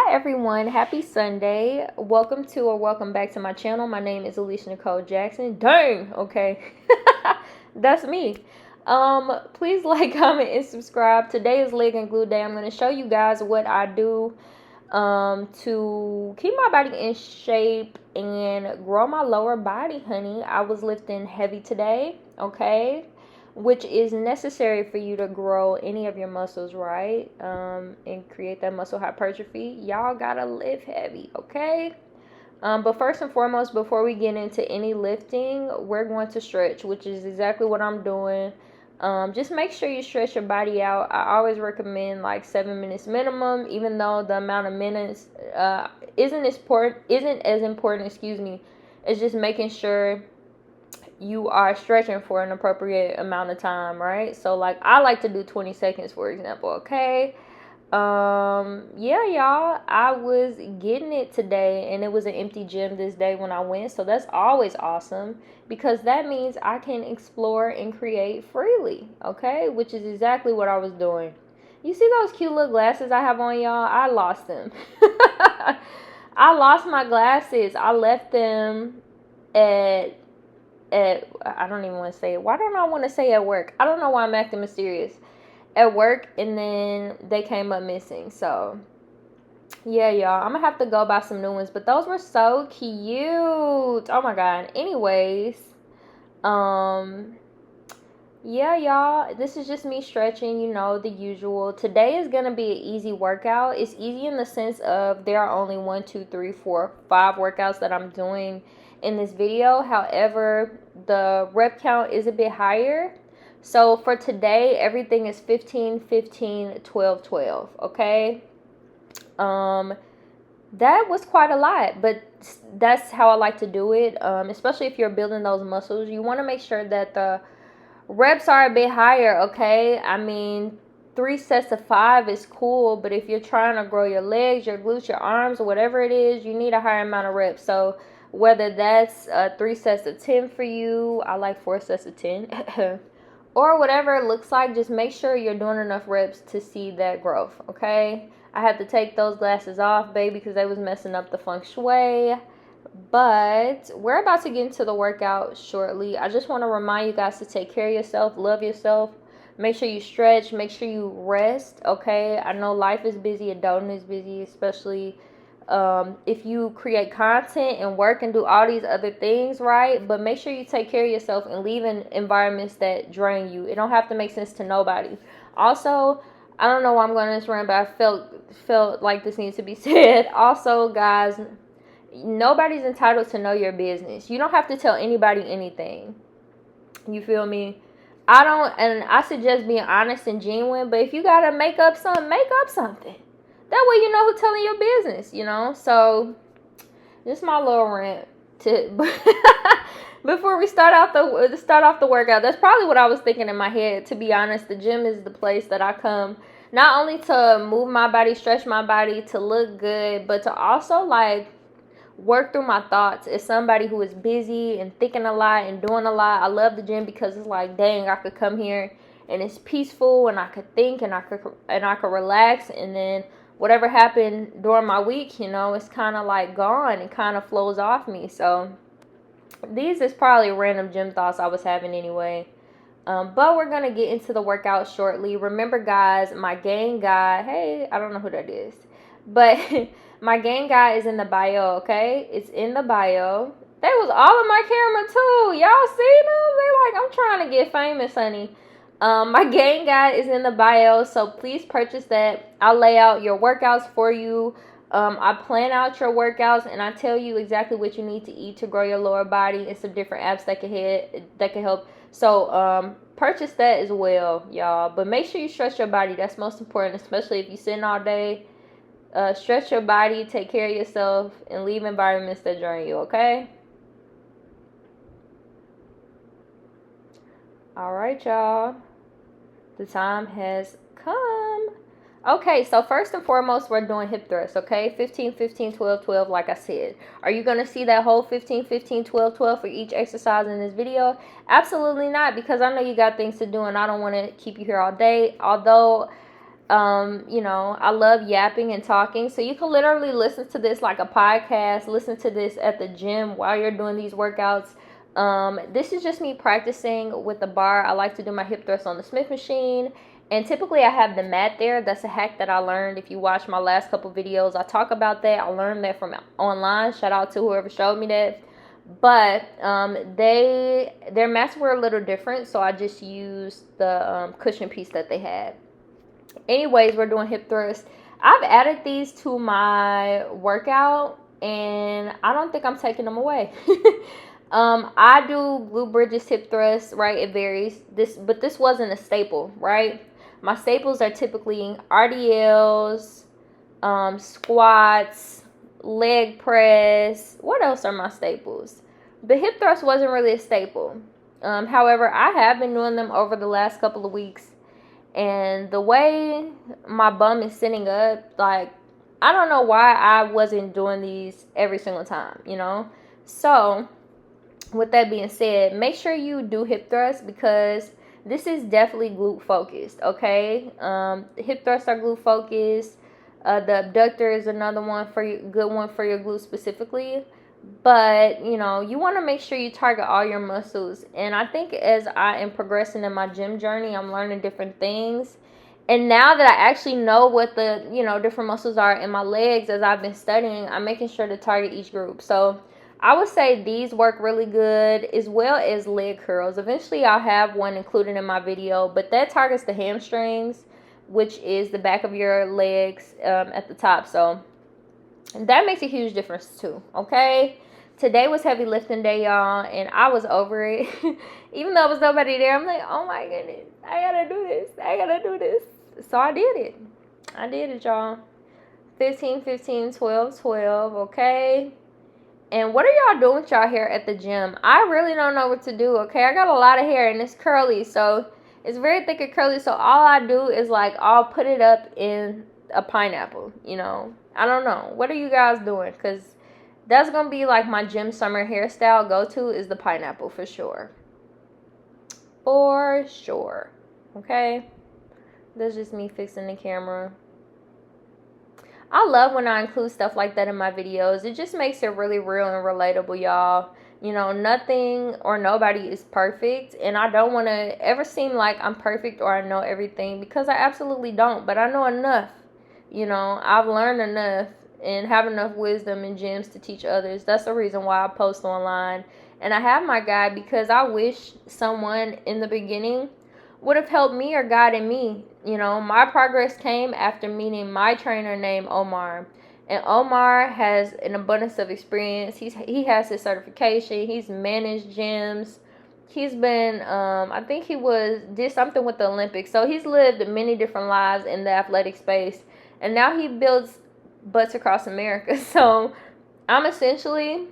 Everyone, happy Sunday. Welcome to or welcome back to my channel. My name is Alisha Nicole Jackson. Dang, okay. That's me. Please like, comment, and subscribe. Today is leg and glute day. I'm going to show you guys what I do to keep my body in shape and grow my lower body, honey. I was lifting heavy today, okay? Which is necessary for you to grow any of your muscles, right? And create that muscle hypertrophy. Y'all gotta lift heavy, okay? But first and foremost, before we get into any lifting, we're going to stretch, which is exactly what I'm doing. Just make sure you stretch your body out. I always recommend like 7 minutes minimum, even though the amount of minutes isn't as important, excuse me. It's just making sure you are stretching for an appropriate amount of time, right? So like I like to do 20 seconds, for example, okay? Yeah, y'all, I was getting it today, and it was an empty gym this day when I went, so that's always awesome because that means I can explore and create freely, okay? Which is exactly what I was doing. You see those cute little glasses I have on, y'all? I lost them. I lost my glasses. I left them at I don't even want to say it. Why don't I want to say at work? I don't know why I'm acting mysterious. At work, and then they came up missing. So yeah, y'all, I'm gonna have to go buy some new ones, but those were so cute. Oh my god. Anyways, yeah, y'all, this is just me stretching, you know, the usual. Today is gonna be an easy workout. It's easy in the sense of there are only 1, 2, 3, 4, 5 workouts that I'm doing in this video. However, the rep count is a bit higher. So for today, everything is 15, 15, 12, 12, okay? That was quite a lot, but that's how I like to do it, especially if you're building those muscles. You want to make sure that the reps are a bit higher, okay? I mean, 3 sets of 5 is cool, but if you're trying to grow your legs, your glutes, your arms, whatever it is, you need a higher amount of reps. So whether that's 3 sets of 10 for you, I like 4 sets of 10, or whatever it looks like, just make sure you're doing enough reps to see that growth, okay? I had to take those glasses off, baby, because they was messing up the feng shui. But we're about to get into the workout shortly. I just want to remind you guys to take care of yourself, love yourself. Make sure you stretch, make sure you rest, okay? I know life is busy, adulting is busy, especially if you create content and work and do all these other things, right? But make sure you take care of yourself and leave in environments that drain you. It don't have to make sense to nobody. Also, I don't know why I'm going on this rant, but I felt like this needs to be said. Also, guys, nobody's entitled to know your business. You don't have to tell anybody anything. You feel me? I suggest being honest and genuine, but if you gotta make up something, make up something. That way you know who's telling your business, you know? So, just my little rant before we start off the workout. That's probably what I was thinking in my head, to be honest. The gym is the place that I come not only to move my body, stretch my body, to look good, but to also like work through my thoughts. As somebody who is busy and thinking a lot and doing a lot, I love the gym because it's like, dang, I could come here and it's peaceful and I could think and I could relax, and then whatever happened during my week, you know, it's kind of like gone. It kind of flows off me. So these is probably random gym thoughts I was having anyway. But we're going to get into the workout shortly. Remember, guys, my gang guy, hey, I don't know who that is, but my gang guy is in the bio, okay? It's in the bio. They was all on my camera, too. Y'all see them? They like, I'm trying to get famous, honey. My gang guide is in the bio, so please purchase that. I'll lay out your workouts for you. I plan out your workouts, and I tell you exactly what you need to eat to grow your lower body and some different apps that can help. So purchase that as well, y'all. But make sure you stretch your body. That's most important, especially if you're sitting all day. Stretch your body, take care of yourself, and leave environments that drain you, okay? All right, y'all. The time has come. Okay, so first and foremost, we're doing hip thrusts, okay? 15, 15, 12, 12, like I said. Are you going to see that whole 15, 15, 12, 12 for each exercise in this video? Absolutely not, because I know you got things to do and I don't want to keep you here all day. Although You know, I love yapping and talking. So you can literally listen to this like a podcast, listen to this at the gym while you're doing these workouts. This is just me practicing with the bar. I like to do my hip thrusts on the Smith machine. And typically I have the mat there. That's a hack that I learned. If you watch my last couple videos, I talk about that. I learned that from online. Shout out to whoever showed me that. But their mats were a little different, so I just used the cushion piece that they had. Anyways, we're doing hip thrusts. I've added these to my workout, and I don't think I'm taking them away. I do glute bridges, hip thrusts, right? It varies. But this wasn't a staple, right? My staples are typically RDLs, squats, leg press. What else are my staples? The hip thrust wasn't really a staple. However, I have been doing them over the last couple of weeks. And the way my bum is sitting up, like, I don't know why I wasn't doing these every single time, you know? So, with that being said, make sure you do hip thrusts because this is definitely glute focused, okay? Hip thrusts are glute focused. The abductor is another good one for your glute specifically. But, you know, you want to make sure you target all your muscles. And I think as I am progressing in my gym journey, I'm learning different things. And now that I actually know what the, you know, different muscles are in my legs as I've been studying, I'm making sure to target each group. So I would say these work really good, as well as leg curls. Eventually I'll have one included in my video, but that targets the hamstrings, which is the back of your legs at the top. So that makes a huge difference too, okay? Today was heavy lifting day, y'all, and I was over it. Even though there was nobody there, I'm like, oh my goodness, I gotta do this. I gotta do this. So I did it. I did it, y'all. 15, 15, 12, 12, okay? And what are y'all doing with y'all hair at the gym? I really don't know what to do, okay? I got a lot of hair, and it's curly, so it's very thick and curly, so all I do is, like, I'll put it up in a pineapple, you know? I don't know. What are you guys doing? Because that's going to be like my gym summer hairstyle go-to is the pineapple for sure. For sure. Okay? That's just me fixing the camera. I love when I include stuff like that in my videos. It just makes it really real and relatable, y'all. You know, nothing or nobody is perfect. And I don't want to ever seem like I'm perfect or I know everything because I absolutely don't. But I know enough. You know, I've learned enough and have enough wisdom and gems to teach others. That's the reason why I post online. And I have my guide because I wish someone in the beginning would have helped me or guided me. You know, my progress came after meeting my trainer named Omar. And Omar has an abundance of experience. He has his certification. He's managed gyms. He's been, I think did something with the Olympics. So he's lived many different lives in the athletic space. And now he builds butts across America. So I'm essentially,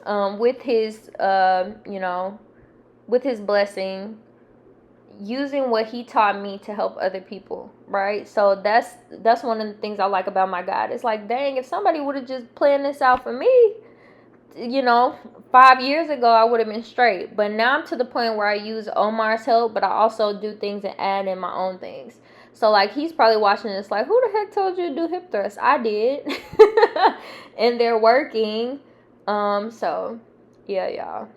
with his, with his blessing, using what he taught me to help other people, right? So that's one of the things I like about my God. It's like, dang, if somebody would have just planned this out for me, you know, 5 years ago, I would have been straight. But now I'm to the point where I use Omar's help, but I also do things and add in my own things. So, like, he's probably watching this like, who the heck told you to do hip thrusts? I did. And they're working. So, yeah, y'all.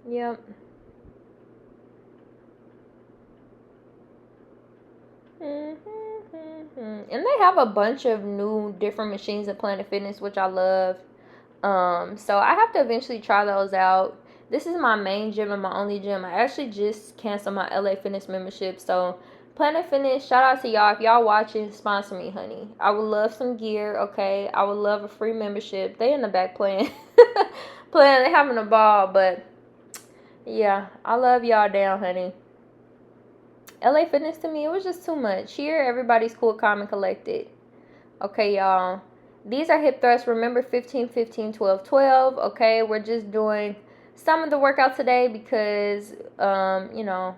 Yep. And they have a bunch of new different machines at Planet Fitness, which I love. So I have to eventually try those out. This is my main gym and my only gym. I actually just canceled my LA Fitness membership. So Planet Fitness, shout out to y'all. If y'all watching, sponsor me, honey. I would love some gear, okay? I would love a free membership. They in the back playing. They having a ball, but yeah, I love y'all down, honey. LA Fitness to me, it was just too much. Here, everybody's cool, calm, and collected. Okay, y'all. These are hip thrusts. Remember 15, 15, 12, 12. Okay, we're just doing some of the workout today because, you know,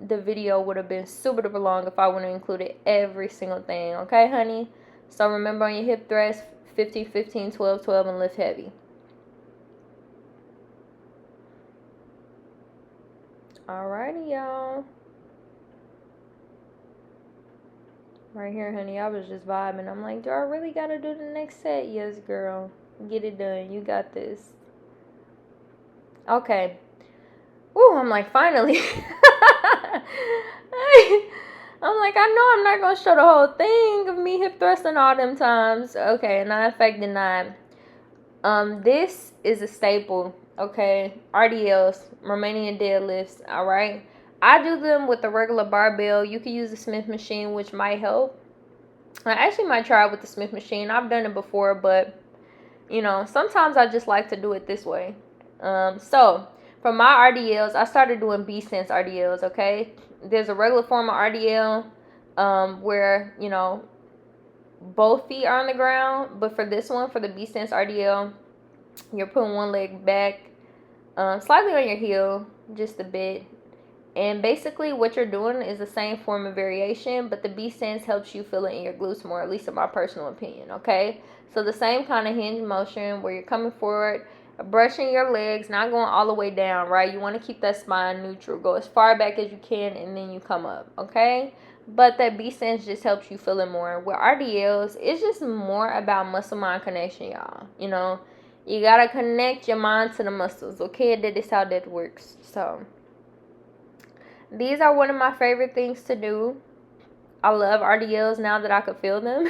the video would have been super duper long if I would have included every single thing. Okay, honey? So remember on your hip thrust, 15, 15, 12, 12, and lift heavy. Alrighty, y'all. Right here, honey, I was just vibing. I'm like, do I really gotta do the next set? Yes, girl. Get it done. You got this. Okay. Woo, I'm like, finally. I'm like, I know I'm not gonna show the whole thing of me hip thrusting all them times. Okay, non-effect denied. This is a staple. Okay, RDLs, Romanian deadlifts. All right, I do them with the regular barbell. You can use the Smith machine, which might help. I actually might try it with the Smith machine. I've done it before, but you know, sometimes I just like to do it this way. So for my RDLs, I started doing B-Sense RDLs. Okay, there's a regular form of RDL, where you know both feet are on the ground, but for this one, for the B-Sense RDL, you're putting one leg back, slightly on your heel, just a bit. And basically what you're doing is the same form of variation, but the B-Sense helps you feel it in your glutes more, at least in my personal opinion, okay? So the same kind of hinge motion where you're coming forward, brushing your legs, not going all the way down, right? You want to keep that spine neutral. Go as far back as you can, and then you come up, okay? But that B-Sense just helps you feel it more. With RDLs, it's just more about muscle-mind connection, y'all. You know, you got to connect your mind to the muscles, okay? That is how that works. So these are one of my favorite things to do. I love RDLs now that I could feel them.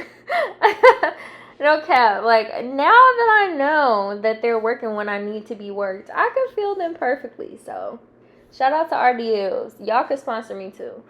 No cap. Like, now that I know that they're working when I need to be worked, I can feel them perfectly. So, shout out to RDLs. Y'all could sponsor me too.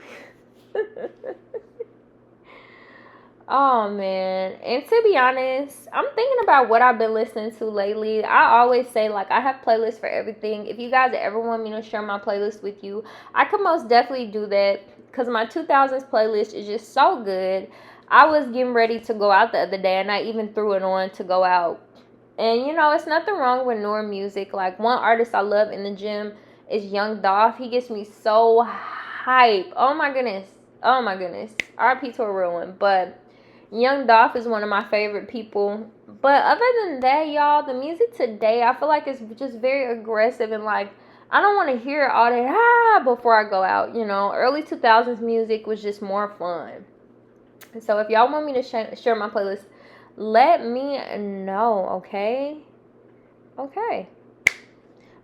Oh, man. And to be honest, I'm thinking about what I've been listening to lately. I always say, like, I have playlists for everything. If you guys ever want me to share my playlist with you, I could most definitely do that, because my 2000s playlist is just so good. I was getting ready to go out the other day, and I even threw it on to go out. And, you know, it's nothing wrong with newer music. Like, one artist I love in the gym is Young Dolph. He gets me so hype. Oh, my goodness. Oh, my goodness. RP to a real one. But Young Dolph is one of my favorite people. But other than that, y'all, the music today, I feel like it's just very aggressive, and like, I don't want to hear all that before I go out. You know, early 2000s music was just more fun. So if y'all want me to share my playlist, let me know, okay? Okay.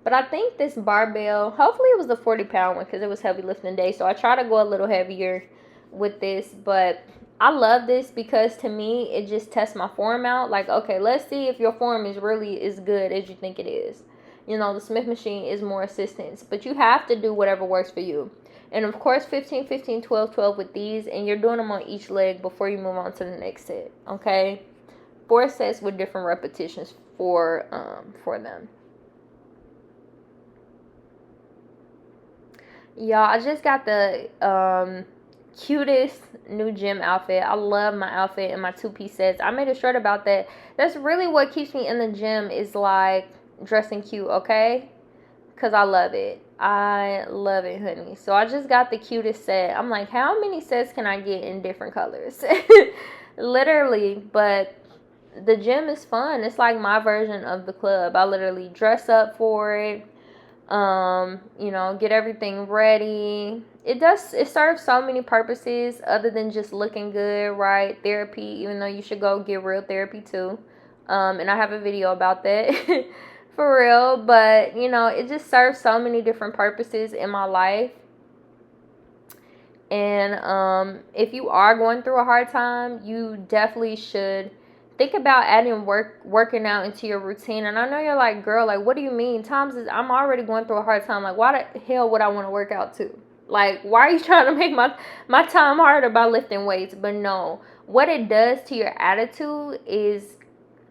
But I think this barbell, hopefully it was the 40-pound one, because it was heavy lifting day. So I try to go a little heavier with this, but I love this because to me, it just tests my form out. Like, okay, let's see if your form is really as good as you think it is. You know, the Smith machine is more assistance, but you have to do whatever works for you. And of course, 15, 15, 12, 12 with these, and you're doing them on each leg before you move on to the next set, okay? 4 sets with different repetitions for them. Y'all, I just got the cutest new gym outfit. I love my outfit and my 2-piece sets. I made a shirt about that. That's really what keeps me in the gym, is like dressing cute, okay? Because I love it. I love it, honey. So I just got the cutest set. I'm like, how many sets can I get in different colors? Literally. But the gym is fun. It's like my version of the club. I literally dress up for it. You know, get everything ready. It serves so many purposes other than just looking good, right? Therapy, even though you should go get real therapy too. And I have a video about that. For real. But, you know, it just serves so many different purposes in my life. And if you are going through a hard time, you definitely should think about adding working out into your routine. And I know you're like, girl, like, what do you mean? I'm already going through a hard time. Like, why the hell would I want to work out too? Like, why are you trying to make my time harder by lifting weights? But no, what it does to your attitude is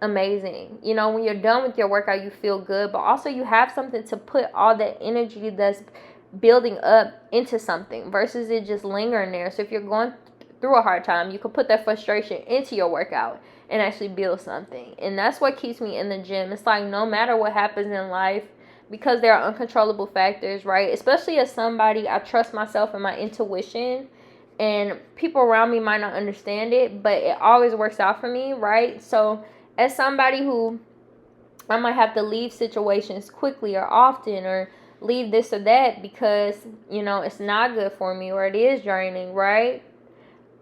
amazing. You know, when you're done with your workout, you feel good, but also you have something to put all that energy that's building up into something versus it just lingering there. So if you're going through a hard time, you can put that frustration into your workout and actually build something. And that's what keeps me in the gym. It's like, no matter what happens in life, because there are uncontrollable factors, right? Especially as somebody, I trust myself and my intuition, and people around me might not understand it, but it always works out for me, right? So as somebody who I might have to leave situations quickly or often, or leave this or that because, you know, it's not good for me or it is draining, right?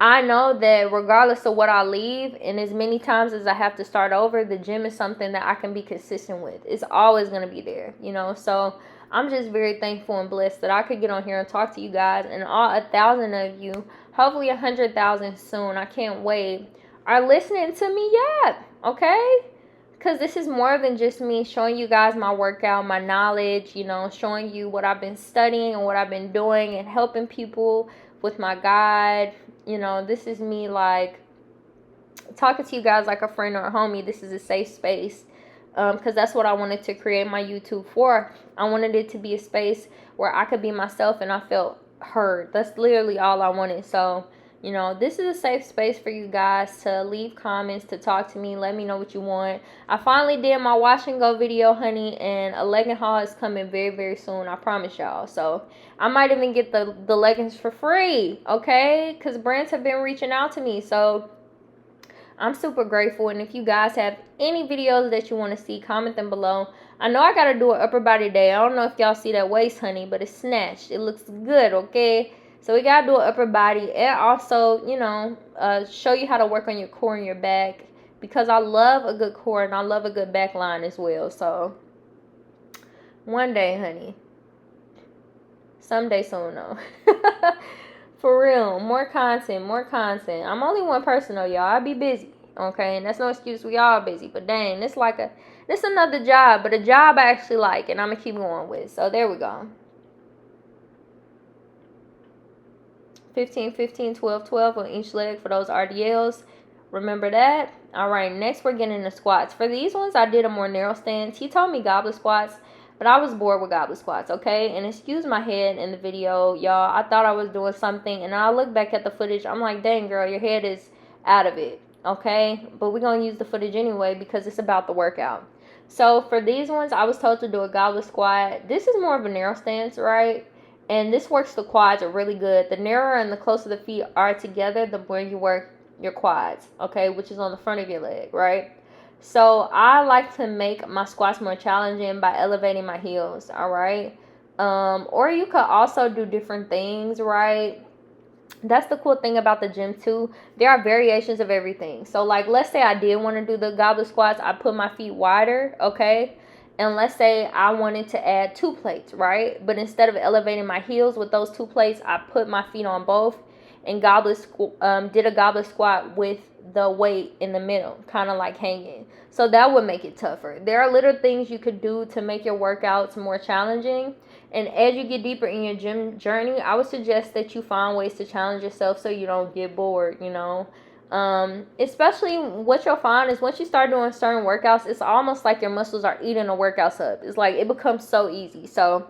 I know that regardless of what I leave and as many times as I have to start over, the gym is something that I can be consistent with. It's always going to be there, you know. So I'm just very thankful and blessed that I could get on here and talk to you guys, and all 1,000 of you, hopefully 100,000 soon, I can't wait, are listening to me yet, okay? Because this is more than just me showing you guys my workout, my knowledge, you know, showing you what I've been studying and what I've been doing and helping people with my guide. You know, this is me like talking to you guys like a friend or a homie. This is a safe space because that's what I wanted to create my YouTube for. I wanted it to be a space where I could be myself and I felt heard. That's literally all I wanted. So, you know, this is a safe space for you guys to leave comments, to talk to me, let me know what you want. I finally did my wash and go video, honey, and a legging haul is coming very, very soon. I promise y'all. So I might even get the leggings for free, okay? Because brands have been reaching out to me. So I'm super grateful. And if you guys have any videos that you want to see, comment them below. I know I got to do an upper body day. I don't know if y'all see that waist, honey, but it's snatched. It looks good, okay? So we got to do an upper body and also, you know, show you how to work on your core and your back because I love a good core and I love a good back line as well. So one day, honey. Someday soon, though. For real. More content, more content. I'm only one person, though, y'all. I be busy, okay? And that's no excuse. We all busy. But dang, this another job, but a job I actually like and I'm going to keep going with. So there we go. 15, 15, 12, 12 on each leg for those RDLs. Remember that. All right, next we're getting the squats. For these ones, I did a more narrow stance. He told me goblet squats, but I was bored with goblet squats, okay? And excuse my head in the video, y'all. I thought I was doing something, and I look back at the footage. I'm like, dang, girl, your head is out of it, okay? But we're going to use the footage anyway because it's about the workout. So for these ones, I was told to do a goblet squat. This is more of a narrow stance, right? And this works the quads are really good. The narrower and the closer the feet are together, the more you work your quads, okay, which is on the front of your leg, right? So I like to make my squats more challenging by elevating my heels, all right? Or you could also do different things, right? That's the cool thing about the gym too. There are variations of everything. So like, let's say I did want to do the goblet squats. I put my feet wider, okay? And let's say I wanted to add 2 plates, right? But instead of elevating my heels with those 2 plates, I put my feet on both and did a goblet squat with the weight in the middle, kind of like hanging. So that would make it tougher. There are little things you could do to make your workouts more challenging. And as you get deeper in your gym journey, I would suggest that you find ways to challenge yourself so you don't get bored, you know. Especially what you'll find is once you start doing certain workouts, it's almost like your muscles are eating the workouts up. It's like it becomes so easy. So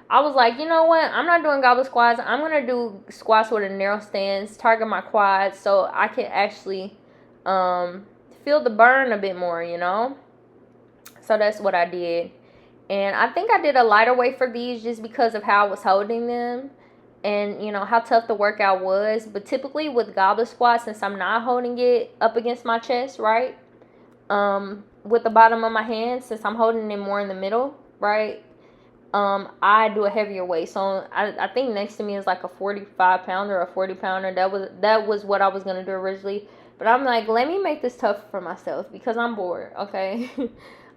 I was like, you know what? I'm not doing goblet squats. I'm going to do squats with a narrow stance, target my quads so I can actually feel the burn a bit more, you know? So that's what I did. And I think I did a lighter weight for these just because of how I was holding them and, you know, how tough the workout was. But typically with goblet squats, since I'm not holding it up against my chest, right, with the bottom of my hand, since I'm holding it more in the middle, right, I do a heavier weight. So I think next to me is like a 45-pounder or a 40-pounder. That was what I was going to do originally. But I'm like, let me make this tough for myself because I'm bored, okay?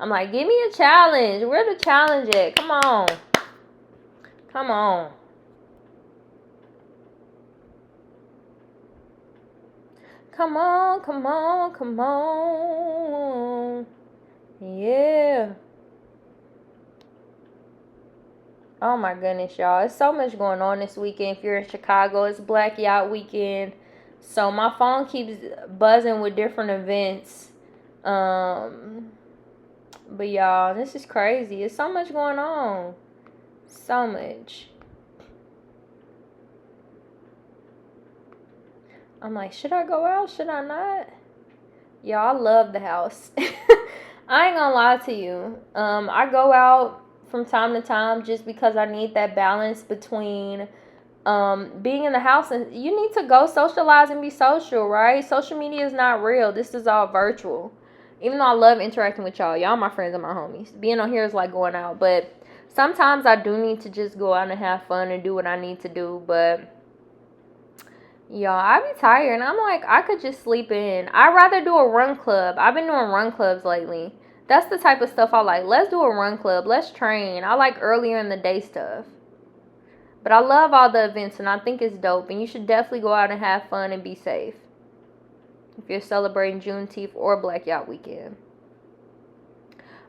I'm like, give me a challenge. Where the challenge at? Come on. Come on. Come on, come on, come on. Yeah. Oh my goodness, y'all. It's so much going on this weekend. If you're in Chicago, it's Black Yacht Weekend. So my phone keeps buzzing with different events. But y'all, this is crazy. It's so much going on. So much. I'm like, should I go out? Should I not? Y'all, I love the house. I ain't gonna lie to you. I go out from time to time just because I need that balance between being in the house and you need to go socialize and be social, right? Social media is not real. This is all virtual. Even though I love interacting with y'all. Y'all my friends and my homies. Being on here is like going out. But sometimes I do need to just go out and have fun and do what I need to do, but y'all, I be tired and I'm like, I could just sleep in. I'd rather do a run club. I've been doing run clubs lately. That's the type of stuff I like. Let's do a run club. Let's train. I like earlier in the day stuff. But I love all the events and I think it's dope. And you should definitely go out and have fun and be safe if you're celebrating Juneteenth or Black Yacht Weekend.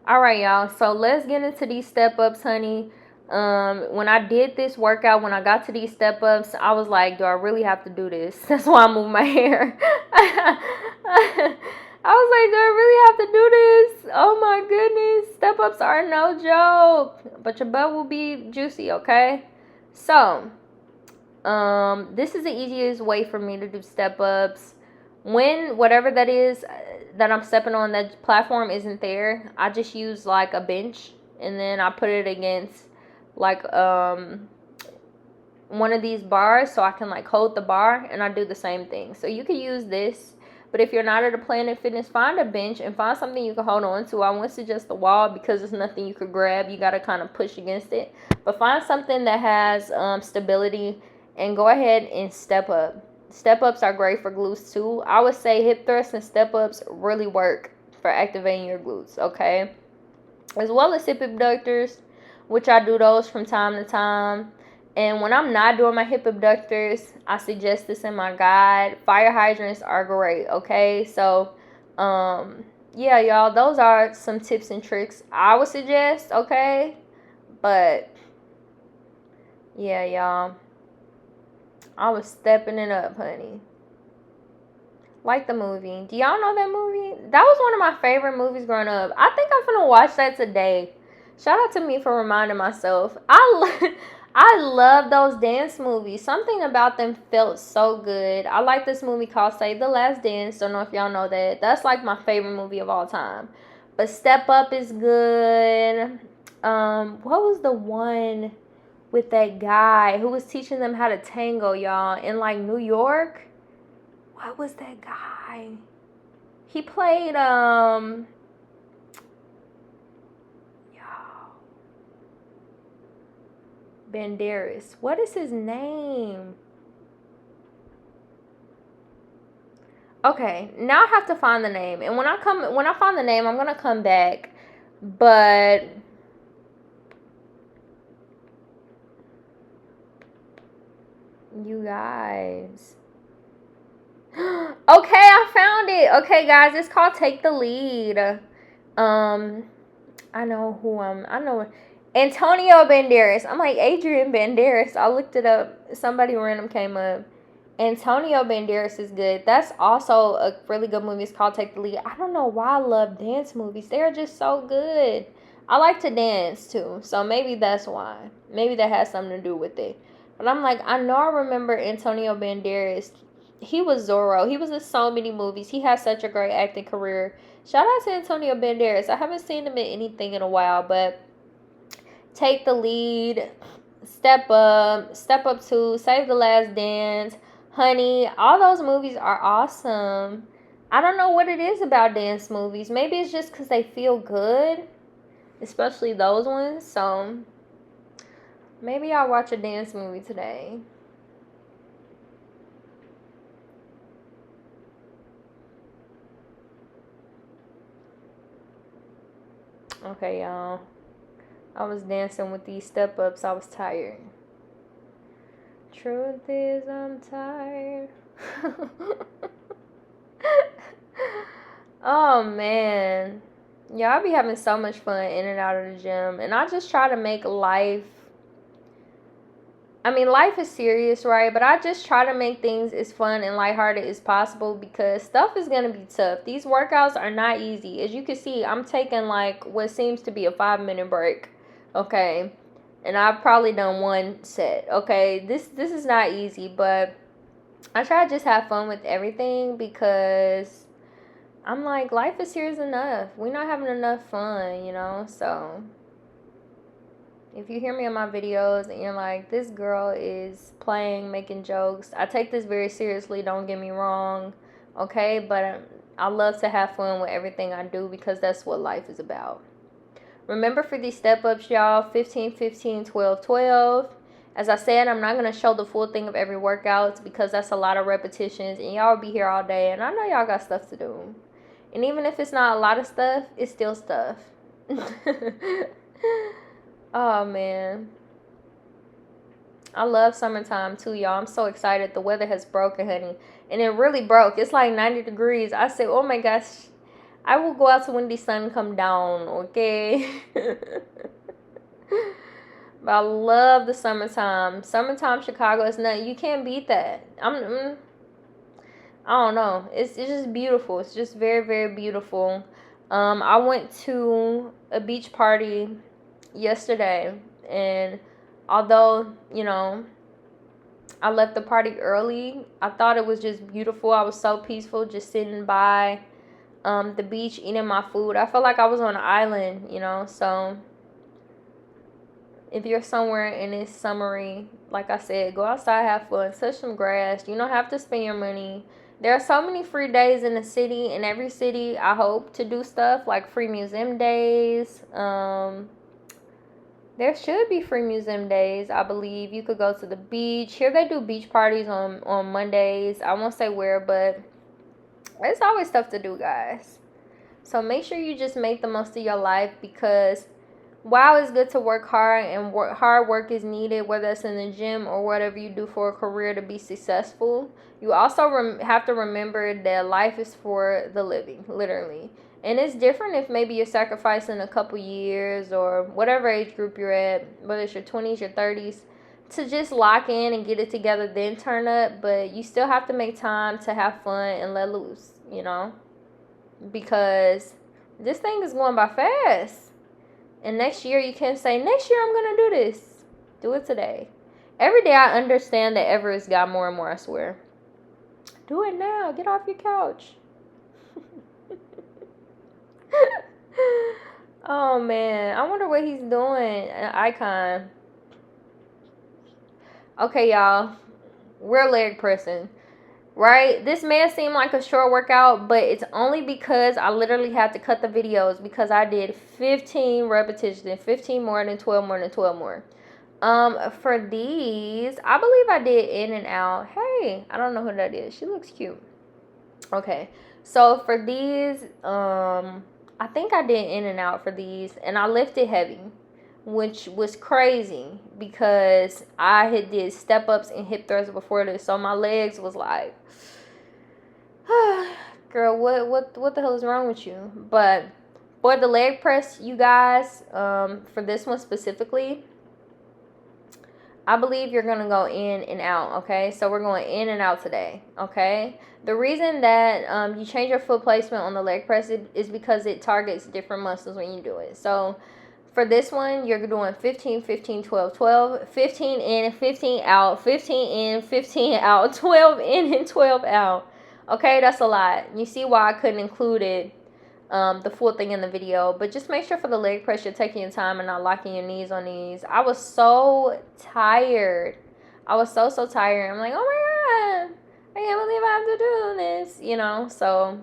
Alright, y'all. So let's get into these step-ups, honey. When I did this workout, when I got to these step-ups, I was like, do I really have to do this? That's why I moved my hair. I was like, do I really have to do this? Oh my goodness. Step-ups are no joke. But your butt will be juicy, okay? So, this is the easiest way for me to do step-ups. When whatever that is that I'm stepping on, that platform isn't there, I just use like a bench and then I put it against like one of these bars so I can like hold the bar, and I do the same thing. So you can use this, but if you're not at a Planet Fitness, find a bench and find something you can hold on to. I wouldn't suggest the wall because it's nothing you could grab. You got to kind of push against it, but find something that has stability and go ahead and step up. Step ups are great for glutes too. I would say hip thrusts and step ups really work for activating your glutes, okay? As well as hip abductors, which I do those from time to time. And when I'm not doing my hip abductors, I suggest this in my guide. Fire hydrants are great, okay? So, yeah, y'all, those are some tips and tricks I would suggest, okay? But, yeah, y'all, I was stepping it up, honey. Like the movie. Do y'all know that movie? That was one of my favorite movies growing up. I think I'm gonna watch that today. Shout out to me for reminding myself. I love those dance movies. Something about them felt so good. I like this movie called Save the Last Dance. Don't know if y'all know that. That's like my favorite movie of all time. But Step Up is good. What was the one with that guy who was teaching them how to tango, y'all, in like New York? What was that guy? He played Banderas. What is his name? Okay, now I have to find the name. And when I find the name, I'm gonna come back. But you guys. Okay, I found it. Okay, guys, it's called Take the Lead. I know Antonio Banderas. I'm like, Adrian Banderas. I looked it up. Somebody random came up. Antonio Banderas is good. That's also a really good movie. It's called Take the Lead. I don't know why I love dance movies. They're just so good. I like to dance too, so maybe that's why. Maybe that has something to do with it. But I'm like, I know I remember Antonio Banderas. He was Zorro. He was in so many movies. He has such a great acting career. Shout out to Antonio Banderas. I haven't seen him in anything in a while, but Take the Lead, Step Up 2, Save the Last Dance, Honey, all those movies are awesome. I don't know what it is about dance movies. Maybe it's just because they feel good, especially those ones. So maybe I'll watch a dance movie today. Okay, y'all. I was dancing with these step ups. I was tired. Truth is, I'm tired. Oh, man. Yeah, I be having so much fun in and out of the gym. And I just try to make life... I mean, life is serious, right? But I just try to make things as fun and lighthearted as possible because stuff is going to be tough. These workouts are not easy. As you can see, I'm taking like what seems to be a 5-minute break. Okay. And I've probably done one set. Okay. This is not easy, but I try to just have fun with everything because I'm like, life is serious enough. We're not having enough fun, you know? So if you hear me in my videos and you're like, this girl is playing, making jokes, I take this very seriously, don't get me wrong, okay? But I love to have fun with everything I do because that's what life is about. Remember for these step ups, y'all, 15, 15, 12, 12. As I said, I'm not going to show the full thing of every workout because that's a lot of repetitions. And y'all will be here all day. And I know y'all got stuff to do. And even if it's not a lot of stuff, it's still stuff. Oh, man. I love summertime too, y'all. I'm so excited. The weather has broken, honey. And it really broke. It's like 90 degrees. I said, oh my gosh, I will go out to when the sun come down, okay? But I love the summertime. Summertime Chicago is nothing. You can't beat that. I don't know. It's just beautiful. It's just very, very beautiful. I went to a beach party yesterday, and although, you know, I left the party early, I thought it was just beautiful. I was so peaceful just sitting by the beach eating my food. I felt like I was on an island, you know. So if you're somewhere and it's summery, like I said, go outside, have fun, touch some grass. You don't have to spend your money. There are so many free days in the city. In every city, I hope to do stuff like free museum days. There should be free museum days, I believe. You could go to the beach. Here they do beach parties on Mondays. I won't say where, but there's always stuff to do, guys. So make sure you just make the most of your life, because while it's good to work hard and hard work is needed, whether it's in the gym or whatever you do for a career to be successful, you also have to remember that life is for the living, literally. And it's different if maybe you're sacrificing a couple years or whatever age group you're at, whether it's your 20s, your 30s, to just lock in and get it together, then turn up. But you still have to make time to have fun and let loose, you know, because this thing is going by fast. And next year you can't say, next year I'm going to do this. Do it today. Every day I understand that Everest got more and more, I swear. Do it now. Get off your couch. Oh man, I wonder what he's doing. An icon. Okay, y'all, we're leg pressing, right? This may seem like a short workout, but it's only because I literally had to cut the videos because I did 15 repetitions, 15 more than 12 more than 12 more. For these, I believe I did in and out. Hey, I don't know who that is. She looks cute. Okay, so for these, I think I did in and out for these, and I lifted heavy, which was crazy because I had did step ups and hip thrusts before this, so my legs was like, girl, what the hell is wrong with you? But for the leg press, you guys, for this one specifically, I believe you're going to go in and out, okay? So we're going in and out today, okay? The reason that you change your foot placement on the leg press is because it targets different muscles when you do it. So for this one, you're doing 15, 15, 12, 12, 15 in, 15 out, 15 in, 15 out, 12 in and 12 out. Okay, that's a lot. You see why I couldn't include it, the full thing in the video. But just make sure for the leg press, you're taking your time and not locking your knees on these. I was so tired. I was so tired. I'm like, oh my God, I can't believe I have to do this, you know. So,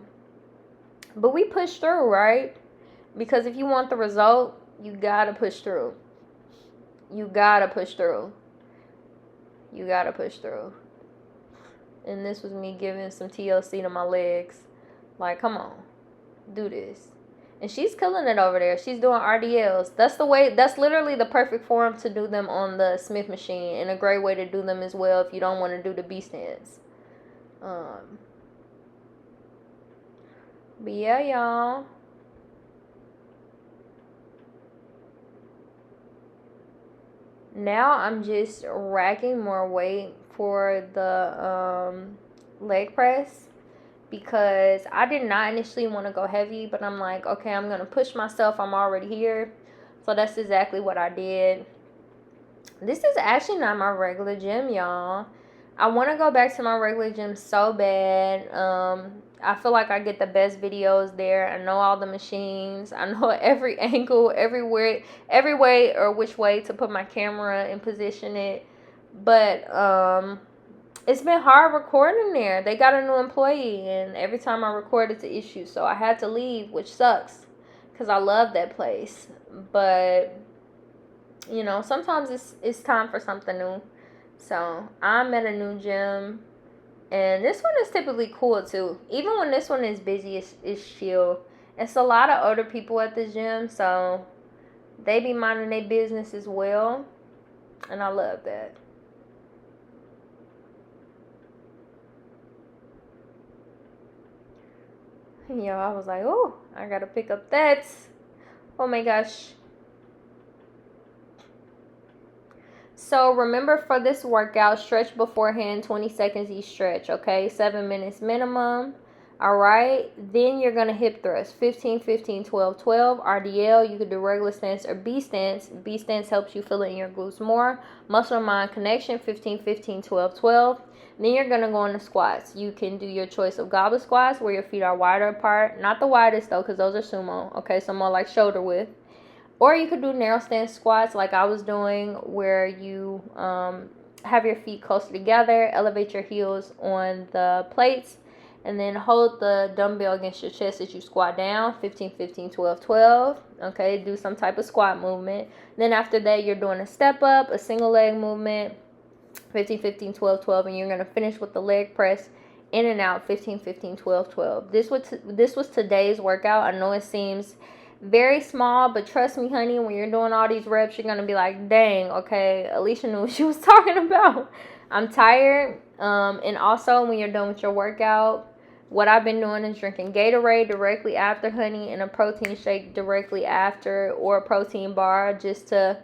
but we push through, right? Because if you want the result, you gotta push through. You gotta push through. You gotta push through. And this was me giving some TLC to my legs. Like, come on, do this. And she's killing it over there. She's doing RDLs. That's the way. That's literally the perfect form to do them on the Smith machine, and a great way to do them as well if you don't want to do the B stands. But yeah, y'all. Now I'm just racking more weight for the leg press, because I did not initially want to go heavy, but I'm like, okay, I'm going to push myself. I'm already here. So that's exactly what I did. This is actually not my regular gym, y'all. I want to go back to my regular gym so bad. I feel like I get the best videos there. I know all the machines. I know every angle, every way or which way to put my camera and position it. But it's been hard recording there. They got a new employee, and every time I record, it's an issue. So I had to leave, which sucks, because I love that place. But you know, sometimes it's time for something new. So I'm at a new gym, and this one is typically cool too. Even when this one is busy, it's chill. It's a lot of older people at the gym, so they be minding their business as well, and I love that. Yo, I was like, oh, I gotta pick up that. Oh my gosh. So remember, for this workout, stretch beforehand, 20 seconds each stretch, okay? 7 minutes minimum. All right. Then you're going to hip thrust, 15, 15, 12, 12. RDL, you could do regular stance or B stance. B stance helps you feel it in your glutes more. Muscle mind connection, 15, 15, 12, 12. Then you're going to go into squats. You can do your choice of goblet squats where your feet are wider apart. Not the widest though, because those are sumo, okay? So more like shoulder width. Or you could do narrow stance squats like I was doing, where you have your feet closer together, elevate your heels on the plates, and then hold the dumbbell against your chest as you squat down, 15, 15, 12, 12. Okay, do some type of squat movement. Then after that, you're doing a step up, a single leg movement, 15, 15, 12, 12, and you're going to finish with the leg press in and out, 15, 15, 12, 12. This was today's workout. I know it seems very small, but trust me, honey, when you're doing all these reps, you're gonna be like, dang, okay, Alisha knew what she was talking about. I'm tired. And also, when you're done with your workout, what I've been doing is drinking Gatorade directly after, honey, and a protein shake directly after, or a protein bar, just to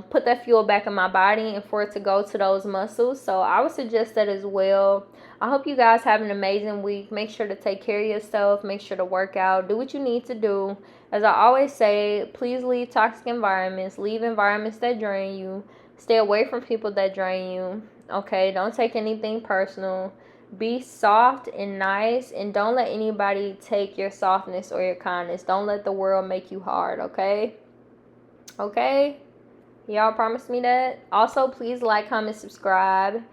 put that fuel back in my body and for it to go to those muscles. So I would suggest that as well. I hope you guys have an amazing week. Make sure to take care of yourself. Make sure to work out. Do what you need to do. As I always say, please leave toxic environments. Leave environments that drain you. Stay away from people that drain you. Okay? Don't take anything personal. Be soft and nice, and don't let anybody take your softness or your kindness. Don't let the world make you hard, okay? Okay? Y'all promise me that? Also, please like, comment, subscribe.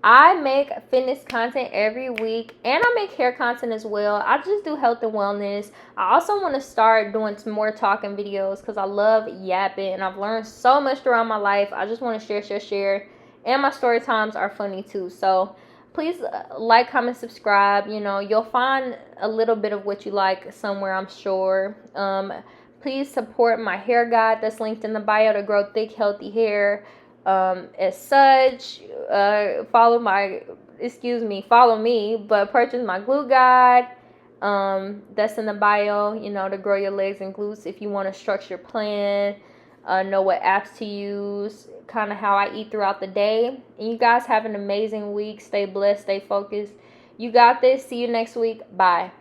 I make fitness content every week, and I make hair content as well. I just do health and wellness. I also want to start doing some more talking videos because I love yapping, and I've learned so much throughout my life. I just want to share. And my story times are funny too. So please like, comment, subscribe. You know, you'll find a little bit of what you like somewhere, I'm sure. Please support my hair guide that's linked in the bio to grow thick, healthy hair. As such, follow me, but purchase my glute guide. That's in the bio, you know, to grow your legs and glutes if you want a structured plan, know what apps to use, kind of how I eat throughout the day. And you guys have an amazing week. Stay blessed, stay focused. You got this. See you next week. Bye.